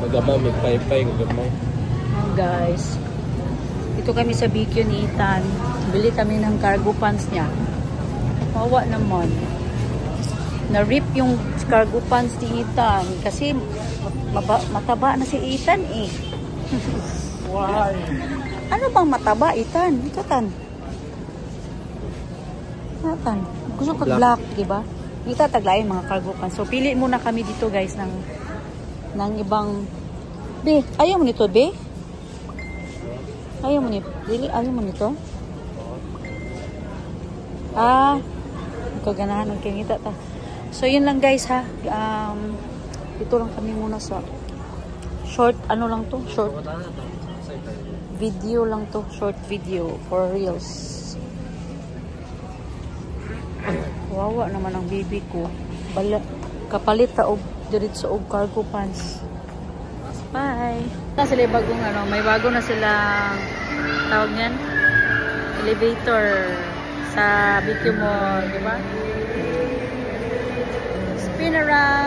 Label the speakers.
Speaker 1: Magamay, may pay-pay, magamay.
Speaker 2: Oh, guys. Ito kami sa BQ ni Ethan. Bili kami ng cargo pants niya. Mawa naman. Na-rip yung cargo pants ni Ethan. Kasi mataba na si Ethan eh.
Speaker 1: Why?
Speaker 2: Ano bang mataba, Ethan? Ito, Tan. Tan. Gusto ko black, diba? Ito taglayin mga cargo pants. So, pili muna kami dito, guys, ng ibang... Be, ayaw mo nito, be? Ayaw mo nito? Really? Ayaw mo nito? Kaganahan ng kinita ta. So, yun lang, guys, ha? Ito lang kami muna sa short, ano lang to? Short video lang to. Short video for reels. Wawa naman ang baby ko. Kapalit ta og diretso og cargo pants. Bye. Sila bagong ano, may bago na silang tawag niyan, elevator sa BQ Mall, di ba? Spin around.